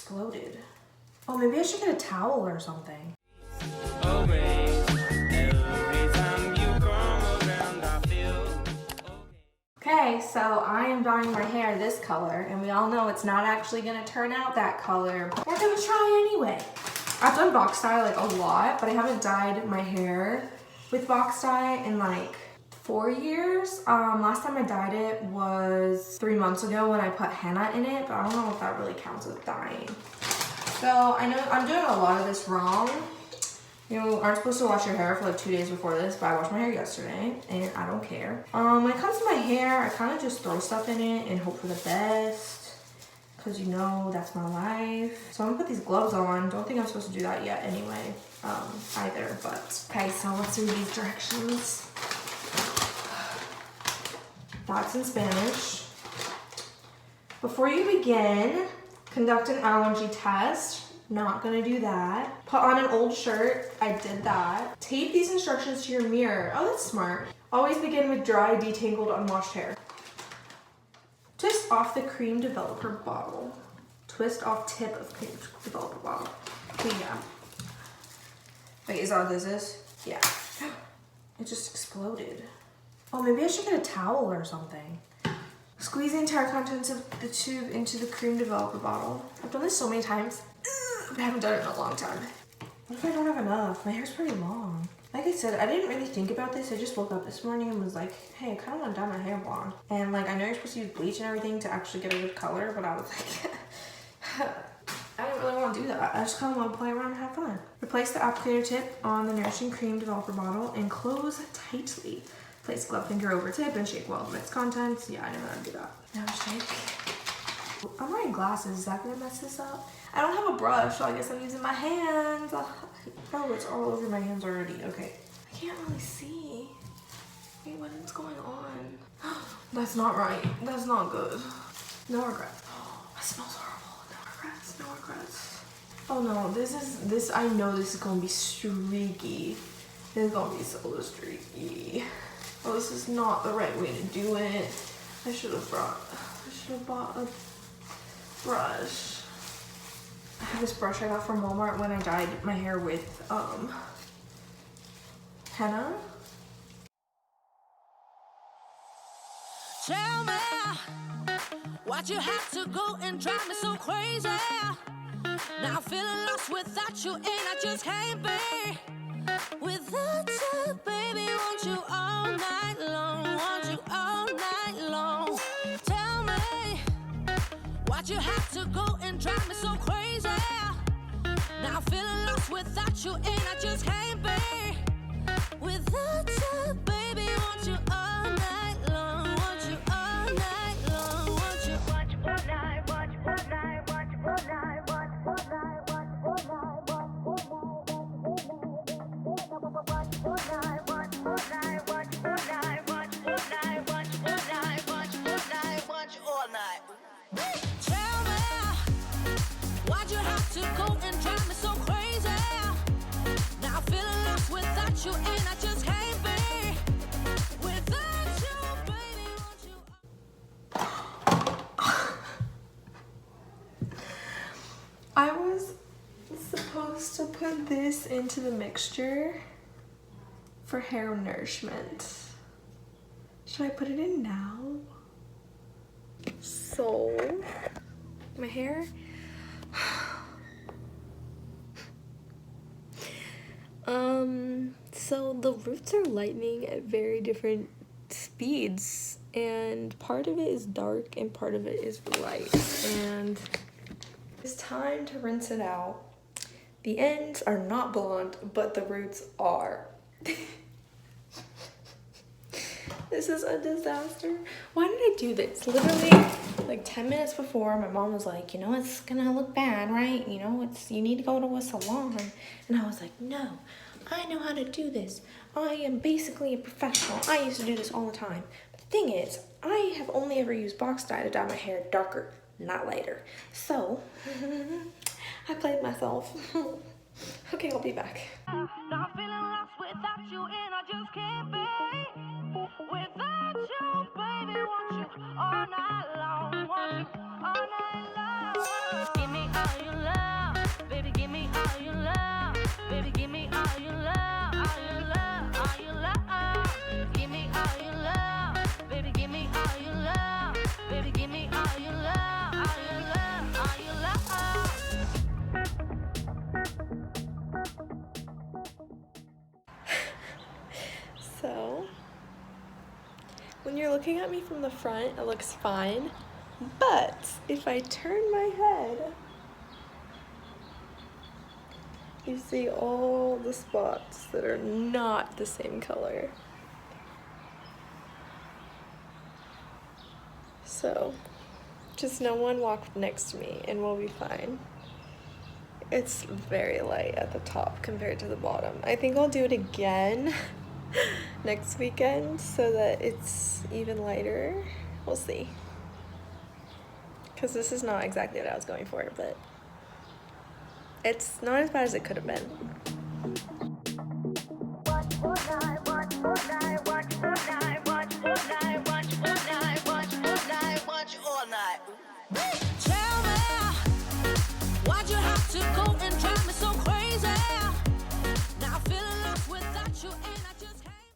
exploded. Oh, maybe I should get a towel or something. Okay, so I am dyeing my hair this color, and we all know it's not actually gonna turn out that color, but we're gonna try anyway. I've done box dye like a lot, but I haven't dyed my hair with box dye in like 4 years. Last time I dyed it was 3 months ago when I put henna in it, but I don't know if that really counts as dyeing. So I know I'm doing a lot of this wrong. You aren't supposed to wash your hair for like 2 days before this, but I washed my hair yesterday and I don't care. When it comes to my hair, I kind of just throw stuff in it and hope for the best, because you know that's my life. So I'm gonna put these gloves on. Don't think I'm supposed to do that yet anyway, either, but. Okay, so let's do these directions. That's in Spanish. Before you begin, conduct an allergy test. Not gonna do that. Put on an old shirt. I did that. Tape these instructions to your mirror. Oh, that's smart. Always begin with dry, detangled, unwashed hair. Twist off the cream developer bottle. Twist off tip of cream developer bottle. Okay, yeah. Wait, is that what this is? Yeah. It just exploded. Oh, maybe I should get a towel or something. Squeeze the entire contents of the tube into the cream developer bottle. I've done this so many times. I haven't done it in a long time. What if I don't have enough? My hair's pretty long. Like I said, I didn't really think about this. I just woke up this morning and was like, hey, I kind of want to dye my hair blonde. And like, I know you're supposed to use bleach and everything to actually get a good color, but I was like, I didn't really want to do that. I just kind of want to play around and have fun. Replace the applicator tip on the nourishing cream developer bottle and close tightly. Place glove finger over tip and shake well to mix contents. Yeah, I know how to do that. Now shake. I'm wearing glasses. Is that gonna mess this up? I don't have a brush, so I guess I'm using my hands. Oh, it's all over my hands already. Okay. I can't really see. Wait, what is going on? That's not right. That's not good. No regrets. Oh, that smells horrible. No regrets. No regrets. Oh no, this. I know this is gonna be streaky. This is gonna be so streaky. Oh, this is not the right way to do it. I should have bought a brush. I have this brush I got from Walmart when I dyed my hair with henna. Tell me why'd you have to go and drive me so crazy? Now I'm feeling lost without you, and I just can't be without you, baby. Want you all night long, want you all night long. Tell me why'd you have to go and drive me so crazy? Now I'm feeling lost without you, and I just can't be without you, baby. Want you all night long, want you all night long, want you all night, watch all night, watch all night, watch all night, watch all night, watch all night, watch all night, watch all night, watch all night, watch all night, watch all night, watch all night. Tell me why'd you have to go and drive me so crazy? Now I'm feeling lost without you, and I just can't be without you, baby. Want you. I was supposed to put this into the mixture for hair nourishment. Should I put it in now? So, my hair. So the roots are lightening at very different speeds, and part of it is dark and part of it is light, and it's time to rinse it out. The ends are not blonde, but the roots are. This is a disaster. Why did I do this? Literally like 10 minutes before, my mom was like, you know, it's gonna look bad, right? You know, you need to go to a salon. And I was like, no, I know how to do this. I am basically a professional. I used to do this all the time. But the thing is, I have only ever used box dye to dye my hair darker, not lighter. So, I played myself. Okay, I'll be back. Now I'm feeling lost without you, and I just can't be without you, baby. Want you all night long, want you all night long. Give me all you looking at me from the front, it looks fine. But if I turn my head, you see all the spots that are not the same color. So, just no one walk next to me and we'll be fine. It's very light at the top compared to the bottom. I think I'll do it again next weekend so that it's even lighter. We'll see. Because this is not exactly what I was going for, but it's not as bad as it could have been. Tell me, why'd you have to go